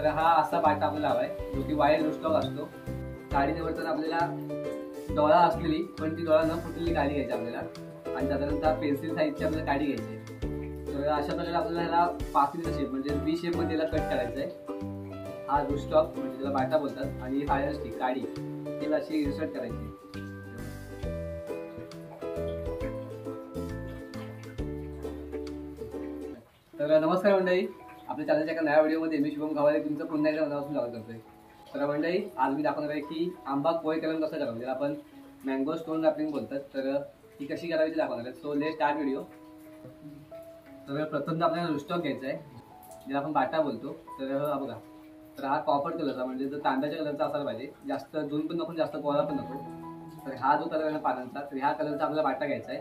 तर हा असा बाटा आपल्याला हवाय जो की वायर रोस्टॉक असतो. काडी निवडताना आपल्याला डोळा असलेली पण ती डोळा न फुटलेली काडी घ्यायची आपल्याला आणि साधारणतः पेन्सिल साईजची आपल्याला काडी घ्यायची. तर अशा प्रकारे आपल्याला ह्याला पाकळीचा शेप म्हणजे बी शेप मध्ये याला कट करायचा आहे. हा रोस्टॉक म्हणजे त्याला बाटा बोलतात आणि फायर स्टिक काडी त्याला अशी इन्सर्ट करायची. तर नमस्कार मंडळी, आपल्या चॅनलच्या एका नव्या व्हिडिओमध्ये मी शुभम गावाले तुमचं पुन्हा एकदा मनापासून स्वागत करतोय. तर मंडळी, आज मी दाखवणार आहे की आंबा पोहे कलम कसं करावं, ज्याला आपण मँगो स्टोन रॅपिंग बोलतात. तर ही कशी करावी दाखवणार आहे. So let's start video. तर प्रथम आपल्याला रोस्टॉक घ्यायचा आहे ज्याला आपण बाटा बोलतो. तर हा बघा, तर हा कॉपर कलरचा म्हणजे जर तांब्याच्या कलरचा असायला पाहिजे, जास्त दून पण नको जास्त कोरा पण नको. तर हा जो कलर आहे ना पानांचा, तर ह्या कलरचा आपल्याला बाटा घ्यायचा आहे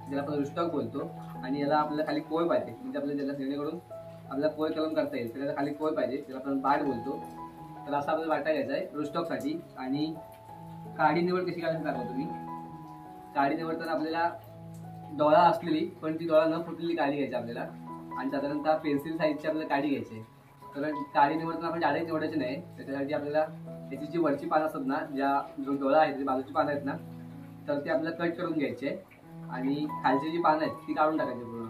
ज्याला आपण रोस्टॉक बोलतो. आणि याला आपल्याला खाली पोय पाहिजे, म्हणजे आपल्याला ज्याला जेणेकरून आपल्याला पोय कलम करता येईल. त्याला खाली पोय पाहिजे, त्याला आपण बाट बोलतो. तर असा आपल्याला बाटा घ्यायचा आहे रोस्टॉकसाठी. आणि काडी निवड कशी करायची दाखवतो मी. काडी निवडताना आपल्याला डोळा असलेली पण ती डोळा न फुटलेली काडी घ्यायची आपल्याला आणि साधारणतः पेन्सिल साईजची आपल्याला काडी घ्यायची. तर काडी निवडताना आपण डायरेक्ट निवडायची नाही, त्याच्यासाठी आपल्याला त्याची जी वरची पानं असतात ना, जो डोळा आहे त्याची बाजूची पानं आहेत ना, तर ती आपल्याला कट करून घ्यायची आहे आणि खालची जी पानं आहेत ती काढून टाकायची पूर्ण.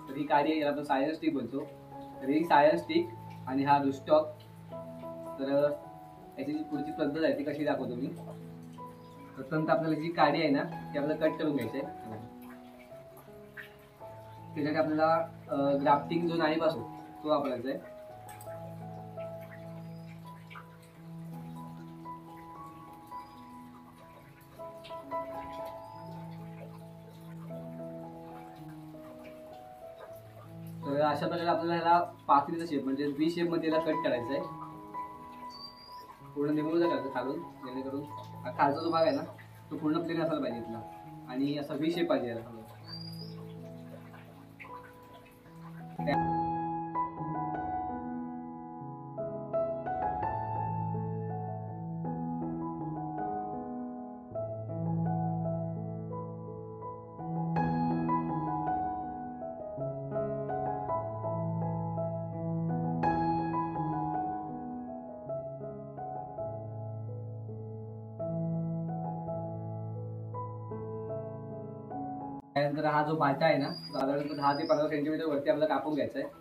तर ही काडी याला आपण सायन्स स्टिक बोलतो. तर ही सायन्स स्टिक आणि हा रोस्टॉक. तर याची जी पुढची पद्धत आहे ती कशी दाखवतो मी. प्रथम तर आपल्याला जी काडी आहे ना ती आपल्याला कट करून घ्यायची आहे. त्याच्यासाठी आपल्याला ग्राफ्टिंग जो नाईफ असतो तो वापरायचा आहे. तर अशा प्रकारे आपल्याला ह्याला पाकळीचा शेप म्हणजे बी शेप मध्ये याला कट करायचा आहे. पूर्ण निघून करायचं खालून, जेणेकरून हा खालचा जो भाग आहे ना तो पूर्ण प्लेन असायला पाहिजे इथला आणि असा बी शेप पाहिजे याला. त्यानंतर हा जो बाटा आहे ना साधारणतः 10 ते 15 सेंटीमीटर वरती आपल्याला कापून घ्यायचा आहे.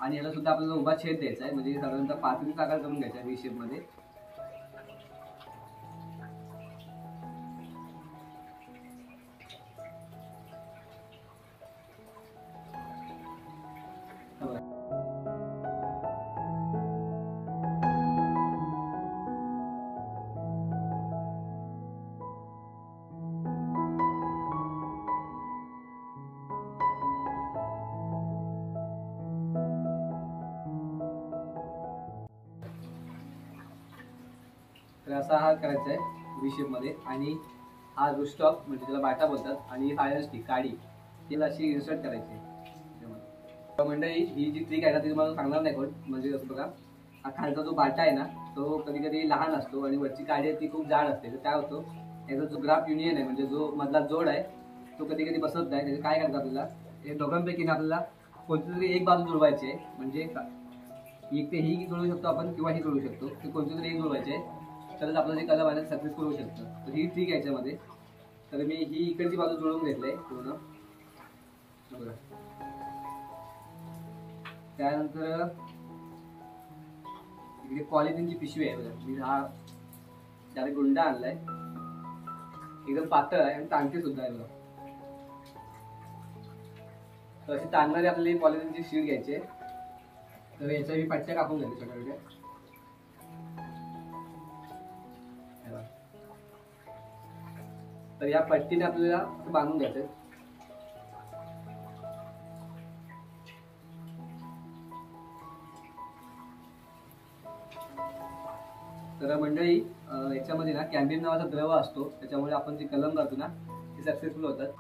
आणि याला सुद्धा आपल्याला उभा छेद द्यायचा आहे, म्हणजे साधारणतः पातळीचा आकार करून घ्यायचा आहे व्ही शेप मध्ये. तर असा हा करायचा आहे व्ही शेप मध्ये. आणि हा रोस्टॉक म्हणजे त्याला बाटा बोलतात आणि फायर स्टिक काडी तिला अशी इन्सर्ट करायची. मंडळी, ही जी ट्रिक आहे ना ती तुम्हाला सांगणार नाही कोण. म्हणजे असं बघा, हा खालचा जो बाटा आहे ना तो कधी कधी लहान असतो आणि वरची काडी आहे ती खूप जाड असते. तर काय होतं, याचा जो ग्राफ युनियन आहे म्हणजे जो मधला जोड आहे तो कधी कधी बसत नाही. त्याचं काय करतात आपल्याला, हे दोघांपैकी आपल्याला कोणती तरी एक बाजू जुळवायची आहे. म्हणजे एक ते ही जुळवू शकतो आपण किंवा ही जुळवू शकतो. ते कोणती तरी एक जुळवायची आहे, तरच आपलं जे कलम आहे सक्सेसफुल होऊ शकतं. तर ही ट्रिक आहे याच्यामध्ये. तर मी ही इकडची बाजू जुळवून घेतले पूर्ण बघा. त्यानंतर इकडे पॉलिथिनची पिशवी आहे बघा. मी हा त्याला गुंडा आणलाय, एकदम पातळ आहे आणि ताणते सुद्धा आहे बघा. तर अशी ताणणारी आपली पॉलिथिनची शीट घ्यायची. तर याच्या मी पट्ट्या कापून घ्यायचे छोट्या छोट्या. तर या पट्टीने आपल्याला बांधून घ्यायचं. तर मंडळी याच्यामध्ये ना कॅम्बियम नावाचा द्रव असतो, त्याच्यामुळे आपण जे कलम करतो ना ते सक्सेसफुल होतात.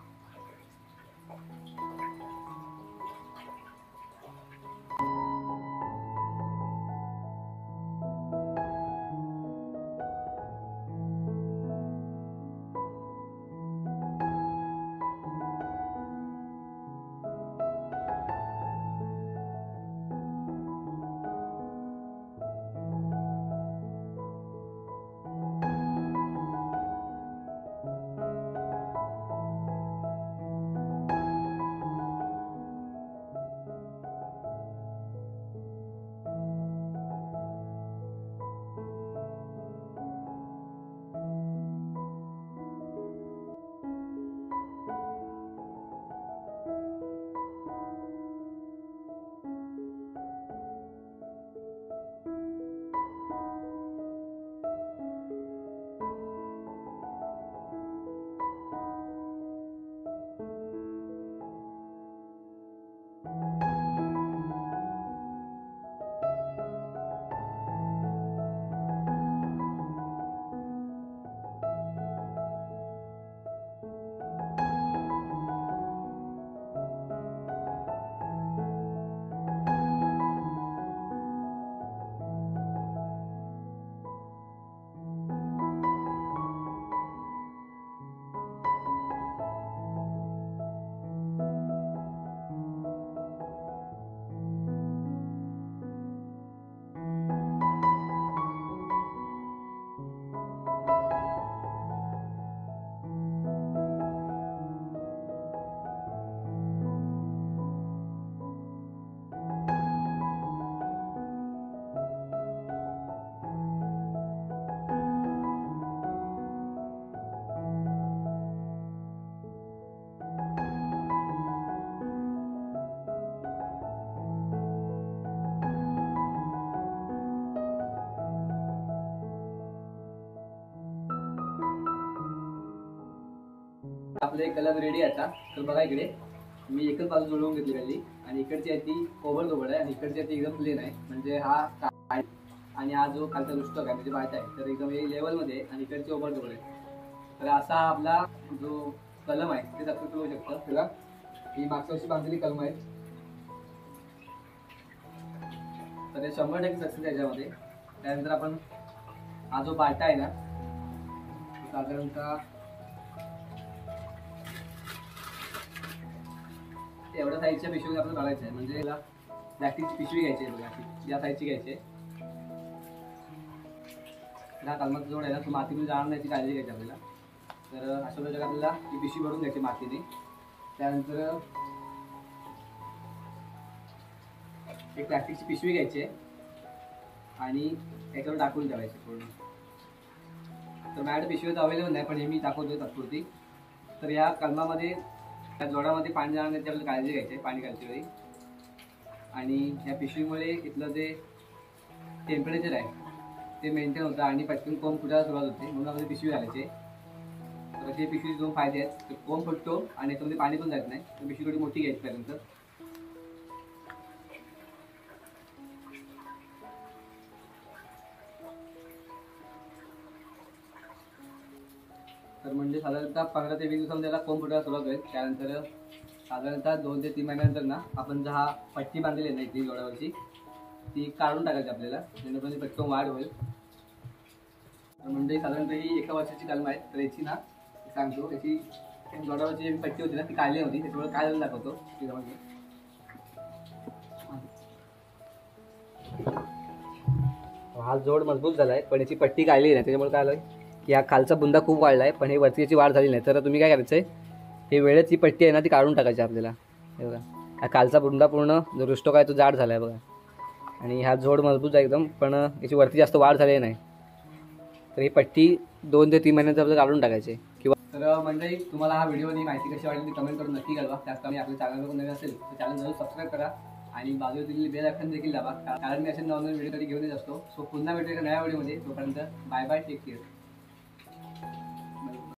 आपले कलर रेडी आता. तर बघा इकडे मी एकच बाजू जुळवून घेतली पहिली, आणि इकडची आहे ती ओव्हर आहे आणि इकडची आहे ती एकदम प्लेन आहे. म्हणजे हा आणि हा जो खालचा रुष्टक आहे म्हणजे बाहेर आहे तर एकदम हे लेवलमध्ये आणि इकडची ओव्हर आहे. तर असा आपला जो कलम आहे ते सक्सेसफुल होऊ शकतं. बघा ही मागच्या वर्षी बांधलेली कलम आहे, तर हे 100% सक्सेस आहे याच्यामध्ये. त्यानंतर आपण हा जो बाटा आहे ना साधारणतः एवढ्या साईजच्या पिशवीने आपल्याला काढायचं आहे. म्हणजे याला प्लॅस्टिकची पिशवी घ्यायची आहे बघा, या साईजची घ्यायची आहे. हा कलमाचा जोड आहे ना तो मातीमध्ये जाणार नाही याची काळजी घ्यायची आपल्याला. तर अशा प्रकारे आपल्याला ही पिशवी भरून घ्यायची मातीने. त्यानंतर एक प्लॅस्टिकची पिशवी घ्यायची आहे आणि याच्यावर टाकून ठेवायची पूर्ण. तर माझ्याकडे पिशवी अवेलेबल नाही पण हे मी टाकवतो तात्पुरती. तर या कलमामध्ये त्या जोडामध्ये पाणी जाणार नाही आपल्याला काळजी घ्यायची आहे पाणी घालते वेळी. आणि ह्या पिशवीमुळे इथलं जे टेम्परेचर आहे ते मेंटेन होतं आणि पटकन कोंब फुटायला सुरुवात होते, म्हणून आपल्याला पिशवी घालायची. तर असे पिशवीचे 2 फायदे आहेत. तर कोंब फुटतो आणि याच्यामध्ये पाणी पण जात नाही. तर पिशवी थोडी मोठी घ्यायची पर्यंत. तर म्हणजे साधारणतः 15 ते 20 दिवसांमध्ये त्याला कोंब फुटायला सुरुवात होईल. त्यानंतर साधारणतः 2 ते 3 महिन्यानंतर ना आपण जर हा पट्टी बांधलेली आहे ना इथली जोडावरची ती काढून टाकायची आपल्याला, जेणेकरून पटकन वाढ होईल. तर म्हणजे साधारणतः ही 1 वर्षाची कलम आहे. तर याची ना सांगतो याची जोडावरची जी पट्टी होती ना ती काढली होती, त्याच्यामुळे काय झालं दाखवतो. हा जोड मजबूत झालाय पण याची पट्टी काढली नाही, त्याच्यामुळे काय झालं की हा खालचा बुंदा खूप वाढला आहे, पण हे वरती याची वाढ झाली नाही. तर तुम्ही काय करायचं आहे, हे वेळेत ही पट्टी आहे ना ती काढून टाकायची आपल्याला. हे बघा, हा खालचा बुंदा पूर्ण जो रुस्टो काय तो जाड झाला आहे बघा, आणि हा जोड मजबूत आहे एकदम, पण याची वरती जास्त वाढ झाली नाही. तर ही पट्टी 2 ते 3 महिन्यात आपल्याला काढून टाकायची किंवा. तर मंडळी, तुम्हाला हा व्हिडिओची माहिती कशी वाटली ती कमेंट करून नक्की कळवा. त्याचप्रमाणे आपल्या चॅनलवर नवीन असेल तर चॅनल जरूर सबस्क्राईब करा आणि बाजूला दिलेली बेल आयकॉन देखील दाबा, कारण मी असे नवीन व्हिडिओ कधी घेऊन येत असतो. सो पुन्हा भेटूया नव्या व्हिडिओमध्ये. तोपर्यंत बाय बाय, टेक केअर.